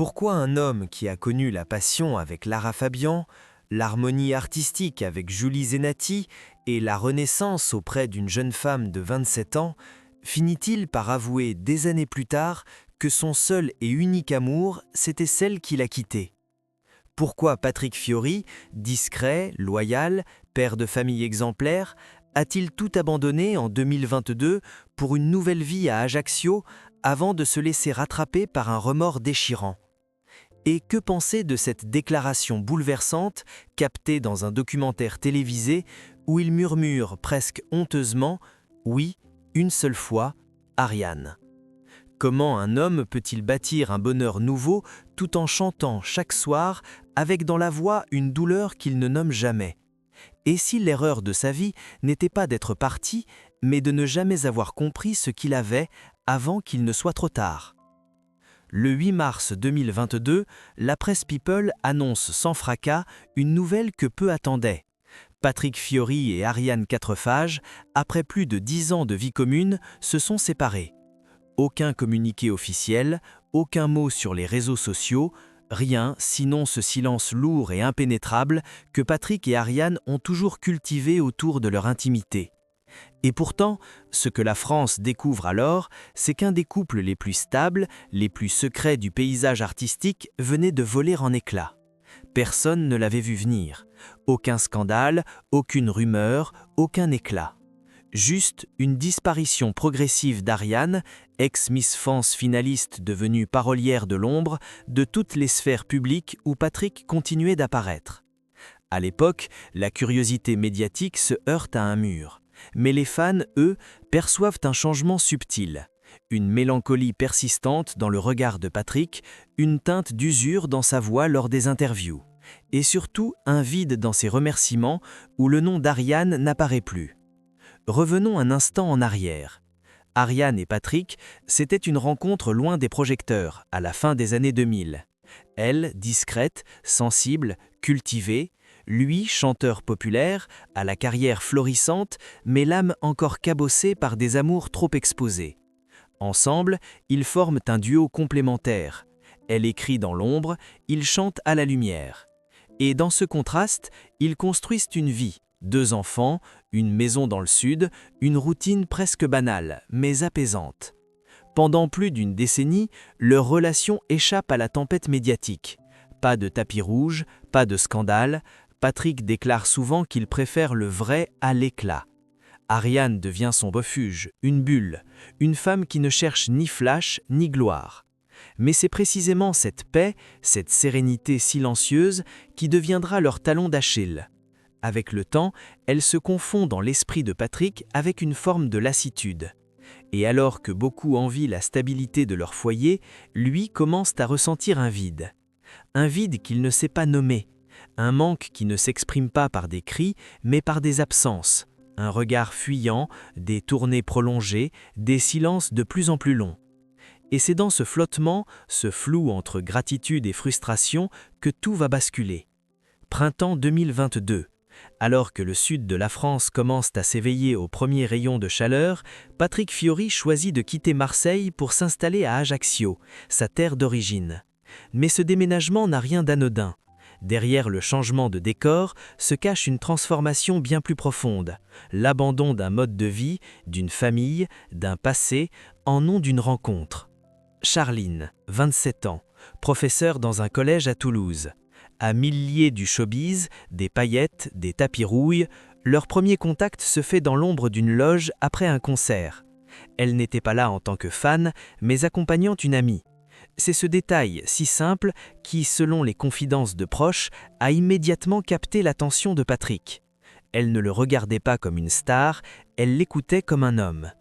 Pourquoi un homme qui a connu la passion avec Lara Fabian, l'harmonie artistique avec Julie Zenati et la renaissance auprès d'une jeune femme de 27 ans, finit-il par avouer des années plus tard que son seul et unique amour, c'était celle qu'il a quittée? Pourquoi Patrick Fiori, discret, loyal, père de famille exemplaire, a-t-il tout abandonné en 2022 pour une nouvelle vie à Ajaccio avant de se laisser rattraper par un remords déchirant? Et que penser de cette déclaration bouleversante captée dans un documentaire télévisé où il murmure presque honteusement « Oui, une seule fois, Ariane ». Comment un homme peut-il bâtir un bonheur nouveau tout en chantant chaque soir avec dans la voix une douleur qu'il ne nomme jamais? Et si l'erreur de sa vie n'était pas d'être parti, mais de ne jamais avoir compris ce qu'il avait avant qu'il ne soit trop tard? Le 8 mars 2022, la presse People annonce sans fracas une nouvelle que peu attendaient. Patrick Fiori et Ariane Quatrefages, après plus de 10 ans de vie commune, se sont séparés. Aucun communiqué officiel, aucun mot sur les réseaux sociaux, rien sinon ce silence lourd et impénétrable que Patrick et Ariane ont toujours cultivé autour de leur intimité. Et pourtant, ce que la France découvre alors, c'est qu'un des couples les plus stables, les plus secrets du paysage artistique venait de voler en éclats. Personne ne l'avait vu venir. Aucun scandale, aucune rumeur, aucun éclat. Juste une disparition progressive d'Ariane, ex-Miss France finaliste devenue parolière de l'ombre, de toutes les sphères publiques où Patrick continuait d'apparaître. À l'époque, la curiosité médiatique se heurte à un mur. Mais les fans, eux, perçoivent un changement subtil. Une mélancolie persistante dans le regard de Patrick, une teinte d'usure dans sa voix lors des interviews. Et surtout, un vide dans ses remerciements où le nom d'Ariane n'apparaît plus. Revenons un instant en arrière. Ariane et Patrick, c'était une rencontre loin des projecteurs, à la fin des années 2000. Elle, discrète, sensible, cultivée, lui, chanteur populaire, à la carrière florissante, mais l'âme encore cabossée par des amours trop exposés. Ensemble, ils forment un duo complémentaire. Elle écrit dans l'ombre, il chante à la lumière. Et dans ce contraste, ils construisent une vie, 2 enfants, une maison dans le sud, une routine presque banale, mais apaisante. Pendant plus d'une décennie, leur relation échappe à la tempête médiatique. Pas de tapis rouge, pas de scandale. Patrick déclare souvent qu'il préfère le vrai à l'éclat. Ariane devient son refuge, une bulle, une femme qui ne cherche ni flash ni gloire. Mais c'est précisément cette paix, cette sérénité silencieuse qui deviendra leur talon d'Achille. Avec le temps, elle se confond dans l'esprit de Patrick avec une forme de lassitude. Et alors que beaucoup envient la stabilité de leur foyer, lui commence à ressentir un vide. Un vide qu'il ne sait pas nommer. Un manque qui ne s'exprime pas par des cris, mais par des absences. Un regard fuyant, des tournées prolongées, des silences de plus en plus longs. Et c'est dans ce flottement, ce flou entre gratitude et frustration, que tout va basculer. Printemps 2022. Alors que le sud de la France commence à s'éveiller aux premiers rayons de chaleur, Patrick Fiori choisit de quitter Marseille pour s'installer à Ajaccio, sa terre d'origine. Mais ce déménagement n'a rien d'anodin. Derrière le changement de décor se cache une transformation bien plus profonde, l'abandon d'un mode de vie, d'une famille, d'un passé, en nom d'une rencontre. Charline, 27 ans, professeure dans un collège à Toulouse. À 1000 lieues du showbiz, des paillettes, des tapis rouilles, leur premier contact se fait dans l'ombre d'une loge après un concert. Elle n'était pas là en tant que fan, mais accompagnant une amie. C'est ce détail si simple qui, selon les confidences de proches, a immédiatement capté l'attention de Patrick. Elle ne le regardait pas comme une star, elle l'écoutait comme un homme.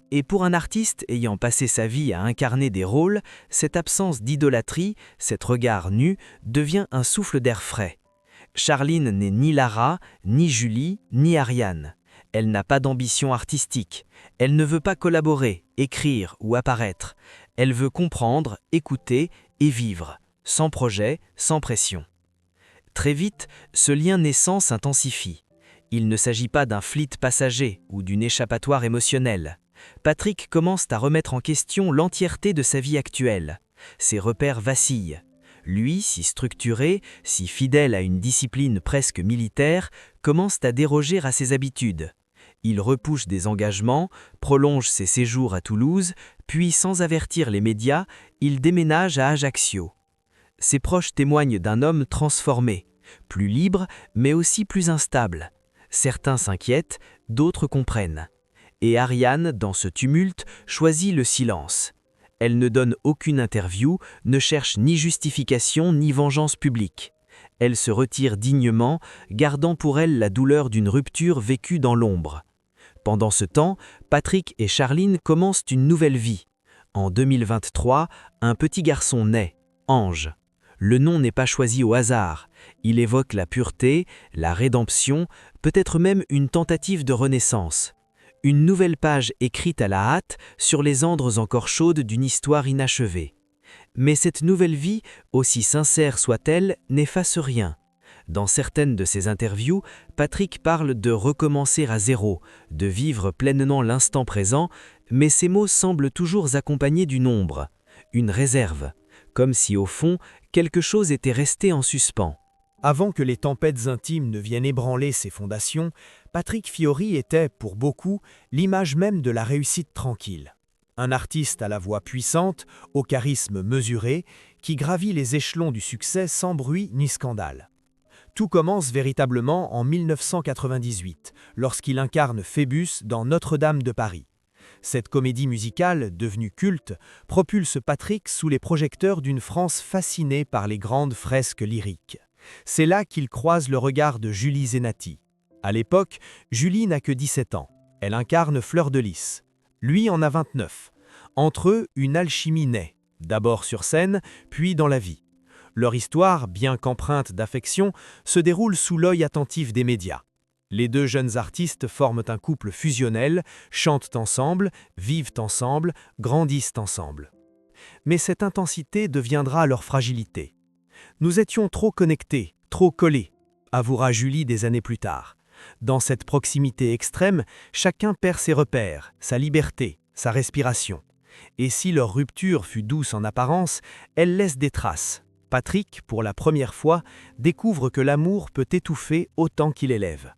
Et pour un artiste ayant passé sa vie à incarner des rôles, cette absence d'idolâtrie, cet regard nu, devient un souffle d'air frais. Charline n'est ni Lara, ni Julie, ni Ariane. Elle n'a pas d'ambition artistique. Elle ne veut pas collaborer, écrire ou apparaître. Elle veut comprendre, écouter et vivre, sans projet, sans pression. Très vite, ce lien naissant s'intensifie. Il ne s'agit pas d'un fleet passager ou d'une échappatoire émotionnelle. Patrick commence à remettre en question l'entièreté de sa vie actuelle. Ses repères vacillent. Lui, si structuré, si fidèle à une discipline presque militaire, commence à déroger à ses habitudes. Il repousse des engagements, prolonge ses séjours à Toulouse, puis sans avertir les médias, il déménage à Ajaccio. Ses proches témoignent d'un homme transformé, plus libre mais aussi plus instable. Certains s'inquiètent, d'autres comprennent. Et Ariane, dans ce tumulte, choisit le silence. Elle ne donne aucune interview, ne cherche ni justification ni vengeance publique. Elle se retire dignement, gardant pour elle la douleur d'une rupture vécue dans l'ombre. Pendant ce temps, Patrick et Charline commencent une nouvelle vie. En 2023, un petit garçon naît, Ange. Le nom n'est pas choisi au hasard. Il évoque la pureté, la rédemption, peut-être même une tentative de renaissance. Une nouvelle page écrite à la hâte sur les antres encore chaudes d'une histoire inachevée. Mais cette nouvelle vie, aussi sincère soit-elle, n'efface rien. Dans certaines de ses interviews, Patrick parle de recommencer à zéro, de vivre pleinement l'instant présent, mais ces mots semblent toujours accompagnés d'une ombre, une réserve, comme si au fond, quelque chose était resté en suspens. Avant que les tempêtes intimes ne viennent ébranler ses fondations, Patrick Fiori était, pour beaucoup, l'image même de la réussite tranquille. Un artiste à la voix puissante, au charisme mesuré, qui gravit les échelons du succès sans bruit ni scandale. Tout commence véritablement en 1998, lorsqu'il incarne Phébus dans Notre-Dame de Paris. Cette comédie musicale, devenue culte, propulse Patrick sous les projecteurs d'une France fascinée par les grandes fresques lyriques. C'est là qu'il croise le regard de Julie Zenati. À l'époque, Julie n'a que 17 ans. Elle incarne Fleur de Lys. Lui en a 29. Entre eux, une alchimie naît, d'abord sur scène, puis dans la vie. Leur histoire, bien qu'empreinte d'affection, se déroule sous l'œil attentif des médias. Les deux jeunes artistes forment un couple fusionnel, chantent ensemble, vivent ensemble, grandissent ensemble. Mais cette intensité deviendra leur fragilité. Nous étions trop connectés, trop collés, avouera Julie des années plus tard. Dans cette proximité extrême, chacun perd ses repères, sa liberté, sa respiration. Et si leur rupture fut douce en apparence, elle laisse des traces. Patrick, pour la première fois, découvre que l'amour peut étouffer autant qu'il élève.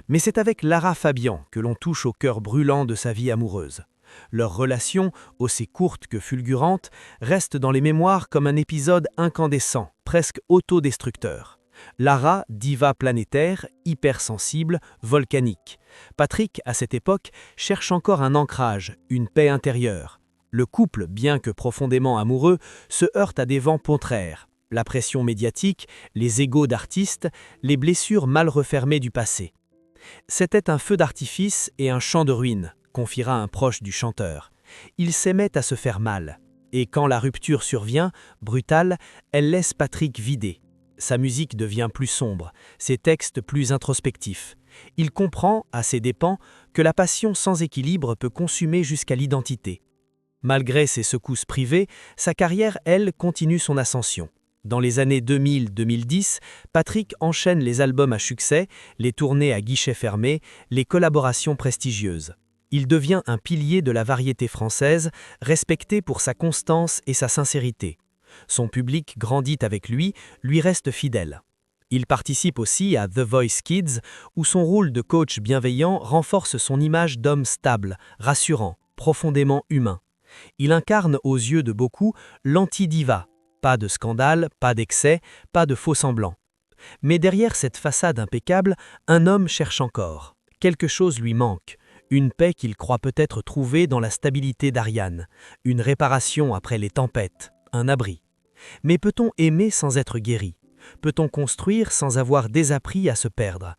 Mais c'est avec Lara Fabian que l'on touche au cœur brûlant de sa vie amoureuse. Leur relation, aussi courte que fulgurante, reste dans les mémoires comme un épisode incandescent, presque autodestructeur. Lara, diva planétaire, hypersensible, volcanique. Patrick, à cette époque, cherche encore un ancrage, une paix intérieure. Le couple, bien que profondément amoureux, se heurte à des vents contraires. La pression médiatique, les égos d'artistes, les blessures mal refermées du passé. C'était un feu d'artifice et un champ de ruines, confiera un proche du chanteur. Ils s'aimaient à se faire mal. Et quand la rupture survient, brutale, elle laisse Patrick vidé. Sa musique devient plus sombre, ses textes plus introspectifs. Il comprend, à ses dépens, que la passion sans équilibre peut consumer jusqu'à l'identité. Malgré ses secousses privées, sa carrière, elle, continue son ascension. Dans les années 2000-2010, Patrick enchaîne les albums à succès, les tournées à guichets fermés, les collaborations prestigieuses. Il devient un pilier de la variété française, respecté pour sa constance et sa sincérité. Son public grandit avec lui reste fidèle. Il participe aussi à The Voice Kids, où son rôle de coach bienveillant renforce son image d'homme stable, rassurant, profondément humain. Il incarne aux yeux de beaucoup l'anti-diva. Pas de scandale, pas d'excès, pas de faux-semblants. Mais derrière cette façade impeccable, un homme cherche encore. Quelque chose lui manque. Une paix qu'il croit peut-être trouver dans la stabilité d'Ariane. Une réparation après les tempêtes. Un abri. Mais peut-on aimer sans être guéri? Peut-on construire sans avoir désappris à se perdre?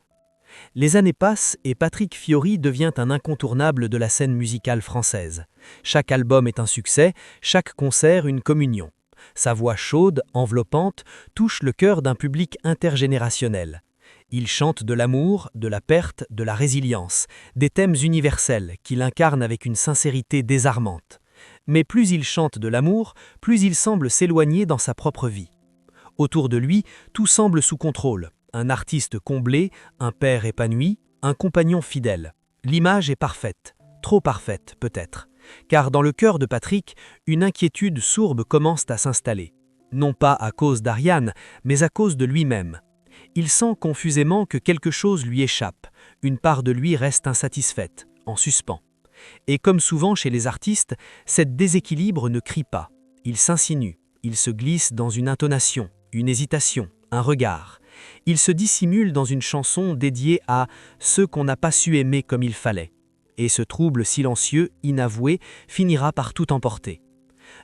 Les années passent et Patrick Fiori devient un incontournable de la scène musicale française. Chaque album est un succès, chaque concert une communion. Sa voix chaude, enveloppante, touche le cœur d'un public intergénérationnel. Il chante de l'amour, de la perte, de la résilience, des thèmes universels qu'il incarne avec une sincérité désarmante. Mais plus il chante de l'amour, plus il semble s'éloigner dans sa propre vie. Autour de lui, tout semble sous contrôle. Un artiste comblé, un père épanoui, un compagnon fidèle. L'image est parfaite, trop parfaite peut-être. Car dans le cœur de Patrick, une inquiétude sourbe commence à s'installer. non pas à cause d'Ariane, mais à cause de lui-même. Il sent confusément que quelque chose lui échappe, une part de lui reste insatisfaite, en suspens. Et comme souvent chez les artistes, cet déséquilibre ne crie pas. Il s'insinue, il se glisse dans une intonation, une hésitation, un regard. Il se dissimule dans une chanson dédiée à ceux qu'on n'a pas su aimer comme il fallait. Et ce trouble silencieux, inavoué, finira par tout emporter.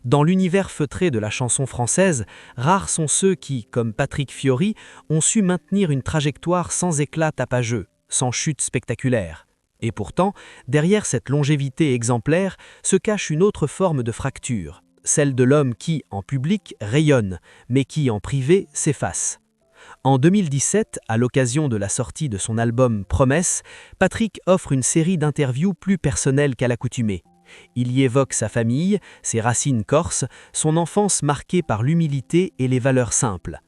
Dans l'univers feutré de la chanson française, rares sont ceux qui, comme Patrick Fiori, ont su maintenir une trajectoire sans éclat tapageux, sans chute spectaculaire. Et pourtant, derrière cette longévité exemplaire se cache une autre forme de fracture, celle de l'homme qui, en public, rayonne, mais qui, en privé, s'efface. En 2017, à l'occasion de la sortie de son album Promesse, Patrick offre une série d'interviews plus personnelles qu'à l'accoutumée. Il y évoque sa famille, ses racines corses, son enfance marquée par l'humilité et les valeurs simples.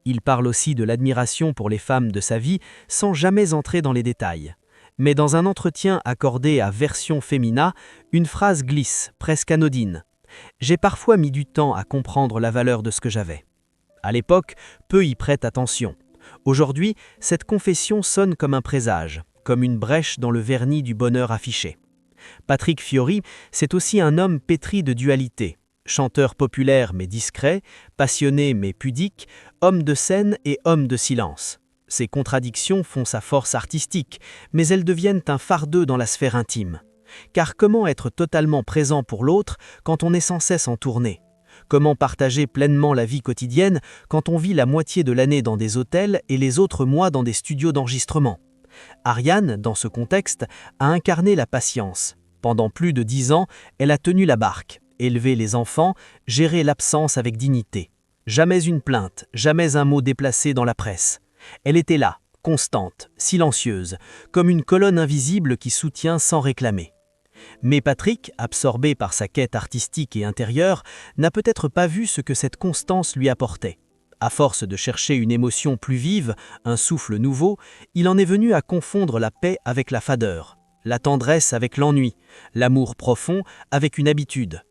Il parle aussi de l'admiration pour les femmes de sa vie sans jamais entrer dans les détails. Mais dans un entretien accordé à Version Femina, une phrase glisse, presque anodine. « J'ai parfois mis du temps à comprendre la valeur de ce que j'avais. » À l'époque, peu y prêtent attention. Aujourd'hui, cette confession sonne comme un présage, comme une brèche dans le vernis du bonheur affiché. Patrick Fiori, c'est aussi un homme pétri de dualité. Chanteur populaire mais discret, passionné mais pudique, homme de scène et homme de silence. Ces contradictions font sa force artistique, mais elles deviennent un fardeau dans la sphère intime. Car comment être totalement présent pour l'autre quand on est sans cesse en tournée ? Comment partager pleinement la vie quotidienne quand on vit la moitié de l'année dans des hôtels et les autres mois dans des studios d'enregistrement ? Ariane, dans ce contexte, a incarné la patience. Pendant plus de 10 ans, elle a tenu la barque, élevé les enfants, géré l'absence avec dignité. Jamais une plainte, jamais un mot déplacé dans la presse. Elle était là, constante, silencieuse, comme une colonne invisible qui soutient sans réclamer. Mais Patrick, absorbé par sa quête artistique et intérieure, n'a peut-être pas vu ce que cette constance lui apportait. À force de chercher une émotion plus vive, un souffle nouveau, il en est venu à confondre la paix avec la fadeur, la tendresse avec l'ennui, l'amour profond avec une habitude.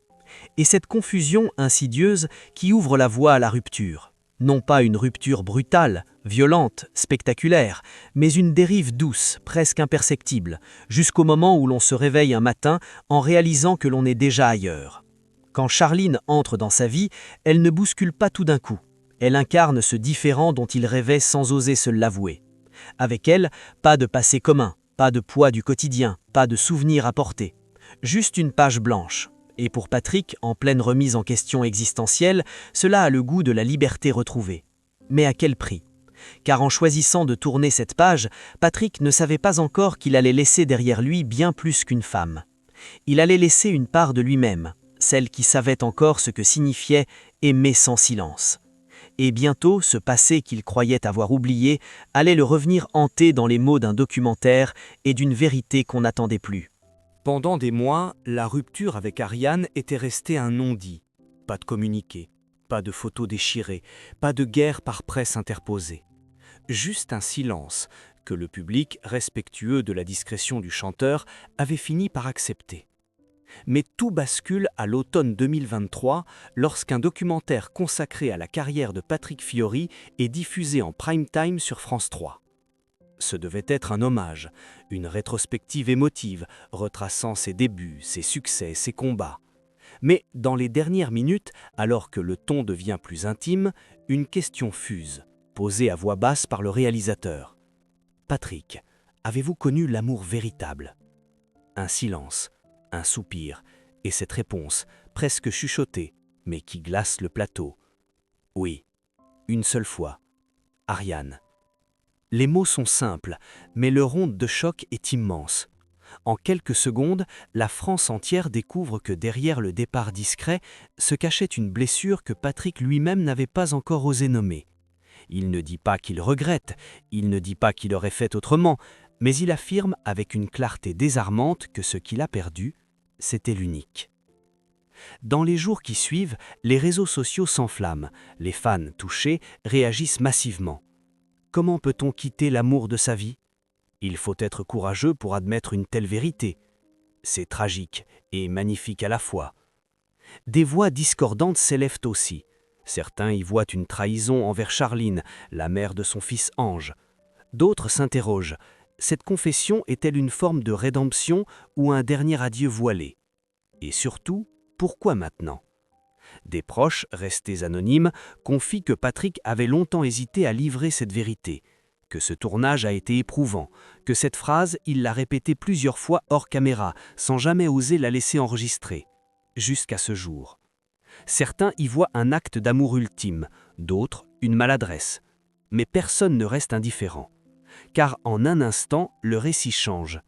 Et cette confusion insidieuse qui ouvre la voie à la rupture. Non pas une rupture brutale, violente, spectaculaire, mais une dérive douce, presque imperceptible, jusqu'au moment où l'on se réveille un matin en réalisant que l'on est déjà ailleurs. Quand Charline entre dans sa vie, elle ne bouscule pas tout d'un coup. Elle incarne ce différent dont il rêvait sans oser se l'avouer. Avec elle, pas de passé commun, pas de poids du quotidien, pas de souvenirs à porter. Juste une page blanche. Et pour Patrick, en pleine remise en question existentielle, cela a le goût de la liberté retrouvée. Mais à quel prix ? Car en choisissant de tourner cette page, Patrick ne savait pas encore qu'il allait laisser derrière lui bien plus qu'une femme. Il allait laisser une part de lui-même, celle qui savait encore ce que signifiait aimer sans silence. Et bientôt, ce passé qu'il croyait avoir oublié allait le revenir hanté dans les mots d'un documentaire et d'une vérité qu'on n'attendait plus. Pendant des mois, la rupture avec Ariane était restée un non-dit. Pas de communiqué, pas de photos déchirées, pas de guerre par presse interposée. Juste un silence que le public, respectueux de la discrétion du chanteur, avait fini par accepter. Mais tout bascule à l'automne 2023 lorsqu'un documentaire consacré à la carrière de Patrick Fiori est diffusé en prime time sur France 3. Ce devait être un hommage, une rétrospective émotive retraçant ses débuts, ses succès, ses combats. Mais dans les dernières minutes, alors que le ton devient plus intime, une question fuse, posée à voix basse par le réalisateur. « Patrick, avez-vous connu l'amour véritable ?» Un silence, un soupir, et cette réponse, presque chuchotée, mais qui glace le plateau. « Oui, une seule fois. Ariane. » Les mots sont simples, mais leur onde de choc est immense. En quelques secondes, la France entière découvre que derrière le départ discret se cachait une blessure que Patrick lui-même n'avait pas encore osé nommer. Il ne dit pas qu'il regrette, il ne dit pas qu'il aurait fait autrement, mais il affirme avec une clarté désarmante que ce qu'il a perdu, c'était l'unique. Dans les jours qui suivent, les réseaux sociaux s'enflamment, les fans touchés réagissent massivement. Comment peut-on quitter l'amour de sa vie ? Il faut être courageux pour admettre une telle vérité. C'est tragique et magnifique à la fois. Des voix discordantes s'élèvent aussi. Certains y voient une trahison envers Charline, la mère de son fils Ange. D'autres s'interrogent. Cette confession est-elle une forme de rédemption ou un dernier adieu voilé? Et surtout, pourquoi maintenant? Des proches, restés anonymes, confient que Patrick avait longtemps hésité à livrer cette vérité, que ce tournage a été éprouvant, que cette phrase, il l'a répétée plusieurs fois hors caméra, sans jamais oser la laisser enregistrer, jusqu'à ce jour. Certains y voient un acte d'amour ultime, d'autres une maladresse. Mais personne ne reste indifférent. Car en un instant, le récit change.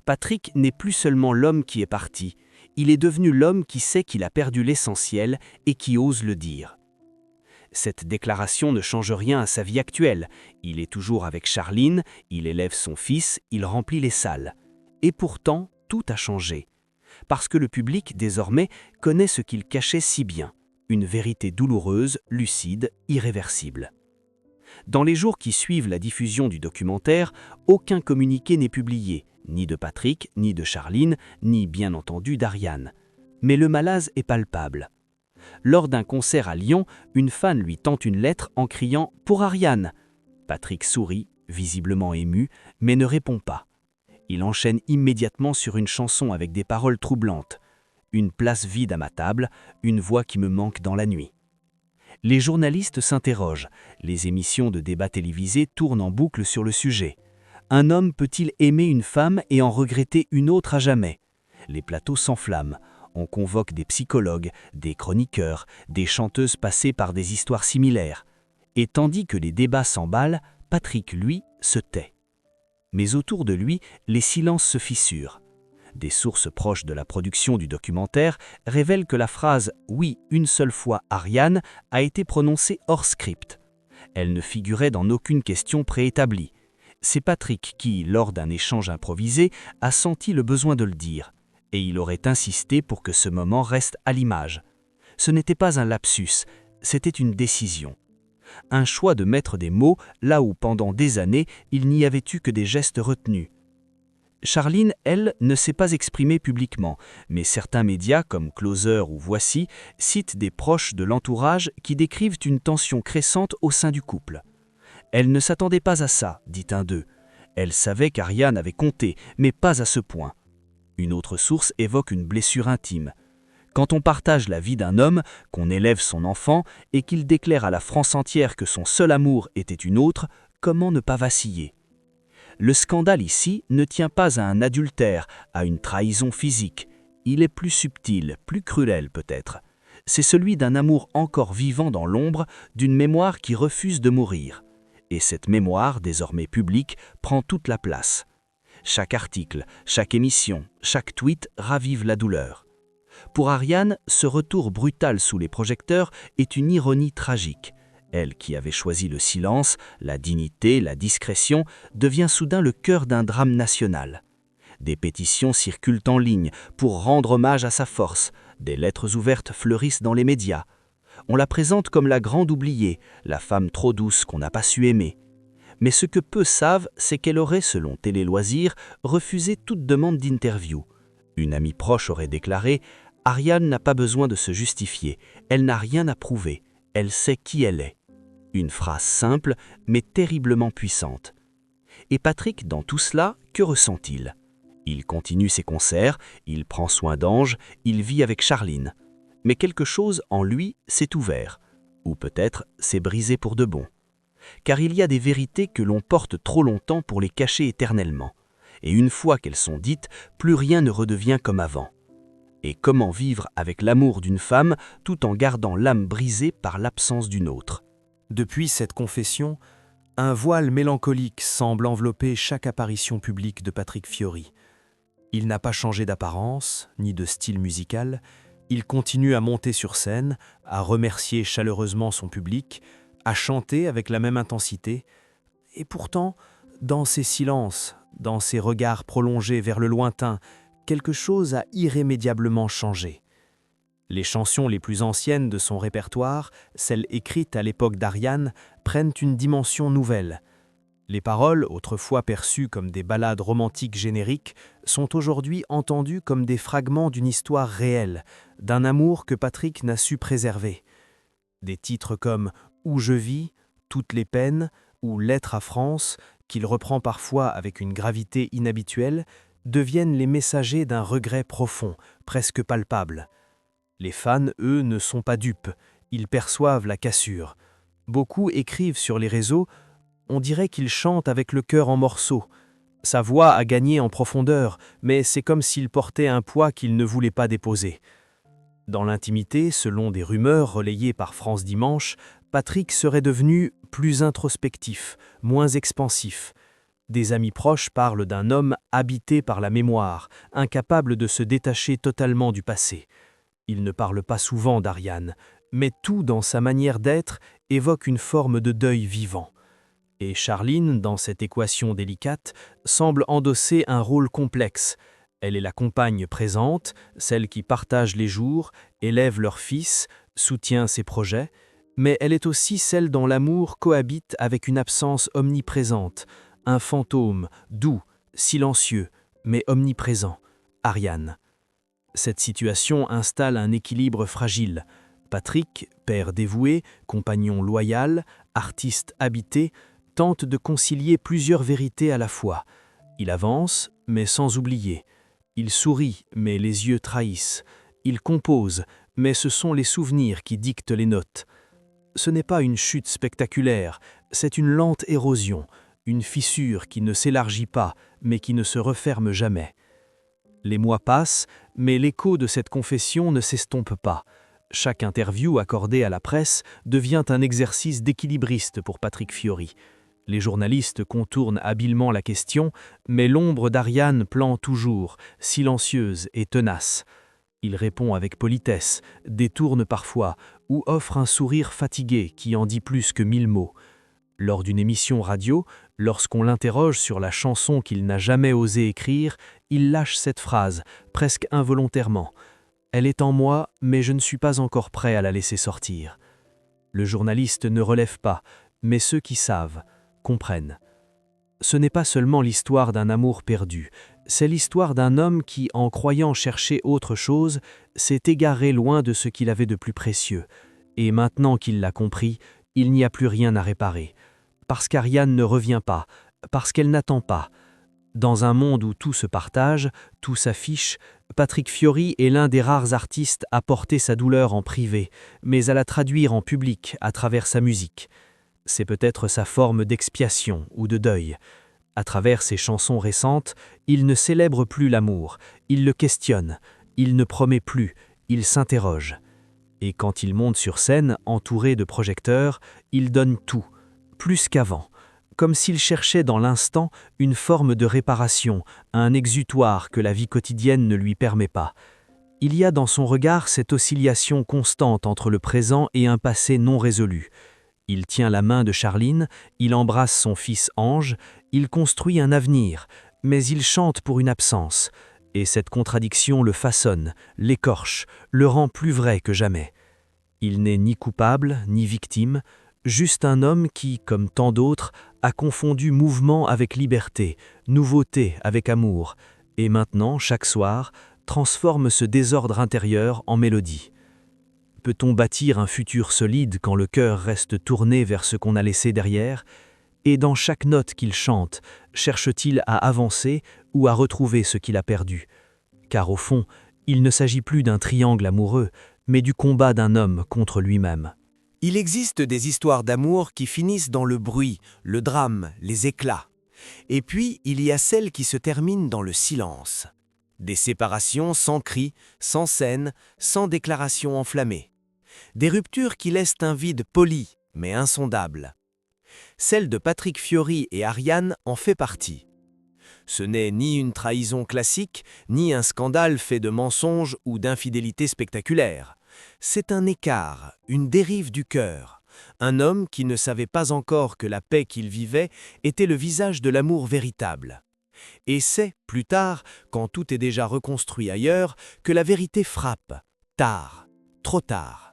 Patrick n'est plus seulement l'homme qui est parti, il est devenu l'homme qui sait qu'il a perdu l'essentiel et qui ose le dire. Cette déclaration ne change rien à sa vie actuelle. Il est toujours avec Charline, il élève son fils, il remplit les salles. Et pourtant, tout a changé. Parce que le public, désormais, connaît ce qu'il cachait si bien. Une vérité douloureuse, lucide, irréversible. Dans les jours qui suivent la diffusion du documentaire, aucun communiqué n'est publié, ni de Patrick, ni de Charline, ni bien entendu d'Ariane. Mais le malaise est palpable. Lors d'un concert à Lyon, une fan lui tend une lettre en criant « Pour Ariane ». Patrick sourit, visiblement ému, mais ne répond pas. Il enchaîne immédiatement sur une chanson avec des paroles troublantes. Une place vide à ma table, une voix qui me manque dans la nuit. Les journalistes s'interrogent. Les émissions de débat télévisés tournent en boucle sur le sujet. Un homme peut-il aimer une femme et en regretter une autre à jamais? Les plateaux s'enflamment. On convoque des psychologues, des chroniqueurs, des chanteuses passées par des histoires similaires. Et tandis que les débats s'emballent, Patrick, lui, se tait. Mais autour de lui, les silences se fissurent. Des sources proches de la production du documentaire révèlent que la phrase « Oui, une seule fois, Ariane » a été prononcée hors script. Elle ne figurait dans aucune question préétablie. C'est Patrick qui, lors d'un échange improvisé, a senti le besoin de le dire. Et il aurait insisté pour que ce moment reste à l'image. Ce n'était pas un lapsus, c'était une décision. Un choix de mettre des mots là où pendant des années, il n'y avait eu que des gestes retenus. Charline, elle, ne s'est pas exprimée publiquement, mais certains médias comme Closer ou Voici citent des proches de l'entourage qui décrivent une tension crescente au sein du couple. Elle ne s'attendait pas à ça, dit un d'eux. Elle savait qu'Ariane avait compté, mais pas à ce point. Une autre source évoque une blessure intime. Quand on partage la vie d'un homme, qu'on élève son enfant et qu'il déclare à la France entière que son seul amour était une autre, comment ne pas vaciller? Le scandale ici ne tient pas à un adultère, à une trahison physique. Il est plus subtil, plus cruel peut-être. C'est celui d'un amour encore vivant dans l'ombre, d'une mémoire qui refuse de mourir. Et cette mémoire, désormais publique, prend toute la place. Chaque article, chaque émission, chaque tweet ravive la douleur. Pour Ariane, ce retour brutal sous les projecteurs est une ironie tragique. Elle, qui avait choisi le silence, la dignité, la discrétion, devient soudain le cœur d'un drame national. Des pétitions circulent en ligne pour rendre hommage à sa force. Des lettres ouvertes fleurissent dans les médias. On la présente comme la grande oubliée, la femme trop douce qu'on n'a pas su aimer. Mais ce que peu savent, c'est qu'elle aurait, selon Télé Loisirs, refusé toute demande d'interview. Une amie proche aurait déclaré « Ariane n'a pas besoin de se justifier, elle n'a rien à prouver, elle sait qui elle est ». Une phrase simple, mais terriblement puissante. Et Patrick, dans tout cela, que ressent-il? Il continue ses concerts, il prend soin d'Ange, il vit avec Charline. Mais quelque chose en lui s'est ouvert, ou peut-être s'est brisé pour de bon. Car il y a des vérités que l'on porte trop longtemps pour les cacher éternellement. Et une fois qu'elles sont dites, plus rien ne redevient comme avant. Et comment vivre avec l'amour d'une femme tout en gardant l'âme brisée par l'absence d'une autre? Depuis cette confession, un voile mélancolique semble envelopper chaque apparition publique de Patrick Fiori. Il n'a pas changé d'apparence, ni de style musical. Il continue à monter sur scène, à remercier chaleureusement son public, à chanter avec la même intensité. Et pourtant, dans ses silences, dans ses regards prolongés vers le lointain, quelque chose a irrémédiablement changé. Les chansons les plus anciennes de son répertoire, celles écrites à l'époque d'Ariane, prennent une dimension nouvelle. Les paroles, autrefois perçues comme des ballades romantiques génériques, sont aujourd'hui entendues comme des fragments d'une histoire réelle, d'un amour que Patrick n'a su préserver. Des titres comme Où je vis, Toutes les peines ou Lettre à France, qu'il reprend parfois avec une gravité inhabituelle, deviennent les messagers d'un regret profond, presque palpable. Les fans, eux, ne sont pas dupes, ils perçoivent la cassure. Beaucoup écrivent sur les réseaux, on dirait qu'il chante avec le cœur en morceaux. Sa voix a gagné en profondeur, mais c'est comme s'il portait un poids qu'il ne voulait pas déposer. Dans l'intimité, selon des rumeurs relayées par France Dimanche, Patrick serait devenu plus introspectif, moins expansif. Des amis proches parlent d'un homme habité par la mémoire, incapable de se détacher totalement du passé. Il ne parle pas souvent d'Ariane, mais tout dans sa manière d'être évoque une forme de deuil vivant. Et Charline, dans cette équation délicate, semble endosser un rôle complexe. Elle est la compagne présente, celle qui partage les jours, élève leur fils, soutient ses projets, mais elle est aussi celle dont l'amour cohabite avec une absence omniprésente, un fantôme, doux, silencieux, mais omniprésent, Ariane. Cette situation installe un équilibre fragile. Patrick, père dévoué, compagnon loyal, artiste habité, tente de concilier plusieurs vérités à la fois. Il avance, mais sans oublier. Il sourit, mais les yeux trahissent. Il compose, mais ce sont les souvenirs qui dictent les notes. Ce n'est pas une chute spectaculaire, c'est une lente érosion, une fissure qui ne s'élargit pas, mais qui ne se referme jamais. Les mois passent, mais l'écho de cette confession ne s'estompe pas. Chaque interview accordée à la presse devient un exercice d'équilibriste pour Patrick Fiori. Les journalistes contournent habilement la question, mais l'ombre d'Ariane plane toujours, silencieuse et tenace. Il répond avec politesse, détourne parfois, ou offre un sourire fatigué qui en dit plus que 1000 mots. Lors d'une émission radio, lorsqu'on l'interroge sur la chanson qu'il n'a jamais osé écrire, il lâche cette phrase, presque involontairement. « Elle est en moi, mais je ne suis pas encore prêt à la laisser sortir. » Le journaliste ne relève pas, mais ceux qui savent comprennent. Ce n'est pas seulement l'histoire d'un amour perdu, c'est l'histoire d'un homme qui, en croyant chercher autre chose, s'est égaré loin de ce qu'il avait de plus précieux. Et maintenant qu'il l'a compris, il n'y a plus rien à réparer. Parce qu'Ariane ne revient pas, parce qu'elle n'attend pas. Dans un monde où tout se partage, tout s'affiche, Patrick Fiori est l'un des rares artistes à porter sa douleur en privé, mais à la traduire en public à travers sa musique. C'est peut-être sa forme d'expiation ou de deuil. À travers ses chansons récentes, il ne célèbre plus l'amour, il le questionne, il ne promet plus, il s'interroge. Et quand il monte sur scène, entouré de projecteurs, il donne tout, plus qu'avant, comme s'il cherchait dans l'instant une forme de réparation, un exutoire que la vie quotidienne ne lui permet pas. Il y a dans son regard cette oscillation constante entre le présent et un passé non résolu. Il tient la main de Charline, il embrasse son fils Ange, il construit un avenir, mais il chante pour une absence. Et cette contradiction le façonne, l'écorche, le rend plus vrai que jamais. Il n'est ni coupable, ni victime, juste un homme qui, comme tant d'autres, a confondu mouvement avec liberté, nouveauté avec amour, et maintenant, chaque soir, transforme ce désordre intérieur en mélodie. Peut-on bâtir un futur solide quand le cœur reste tourné vers ce qu'on a laissé derrière? Et dans chaque note qu'il chante, cherche-t-il à avancer ou à retrouver ce qu'il a perdu? Car au fond, il ne s'agit plus d'un triangle amoureux, mais du combat d'un homme contre lui-même. Il existe des histoires d'amour qui finissent dans le bruit, le drame, les éclats. Et puis, il y a celles qui se terminent dans le silence. Des séparations sans cris, sans scène, sans déclaration enflammée. Des ruptures qui laissent un vide poli, mais insondable. Celle de Patrick Fiori et Ariane en fait partie. Ce n'est ni une trahison classique, ni un scandale fait de mensonges ou d'infidélités spectaculaires. C'est un écart, une dérive du cœur. Un homme qui ne savait pas encore que la paix qu'il vivait était le visage de l'amour véritable. Et c'est, plus tard, quand tout est déjà reconstruit ailleurs, que la vérité frappe, tard, trop tard.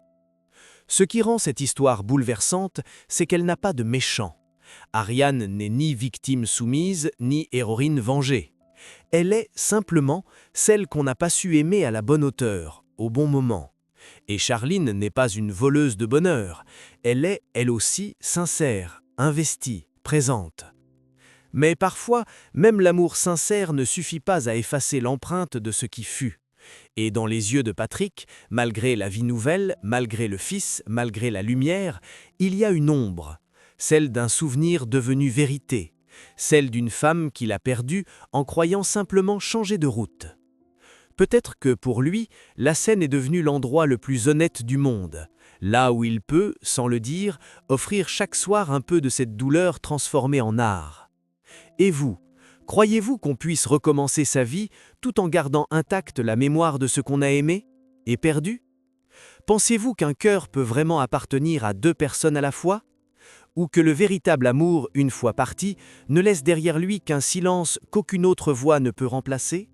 Ce qui rend cette histoire bouleversante, c'est qu'elle n'a pas de méchant. Ariane n'est ni victime soumise, ni héroïne vengée. Elle est, simplement, celle qu'on n'a pas su aimer à la bonne hauteur, au bon moment. Et Charline n'est pas une voleuse de bonheur, elle est, elle aussi, sincère, investie, présente. Mais parfois, même l'amour sincère ne suffit pas à effacer l'empreinte de ce qui fut. Et dans les yeux de Patrick, malgré la vie nouvelle, malgré le fils, malgré la lumière, il y a une ombre, celle d'un souvenir devenu vérité, celle d'une femme qu'il a perdue en croyant simplement changer de route. Peut-être que pour lui, la scène est devenue l'endroit le plus honnête du monde, là où il peut, sans le dire, offrir chaque soir un peu de cette douleur transformée en art. Et vous, croyez-vous qu'on puisse recommencer sa vie tout en gardant intacte la mémoire de ce qu'on a aimé et perdu? Pensez-vous qu'un cœur peut vraiment appartenir à deux personnes à la fois? Ou que le véritable amour, une fois parti, ne laisse derrière lui qu'un silence qu'aucune autre voix ne peut remplacer?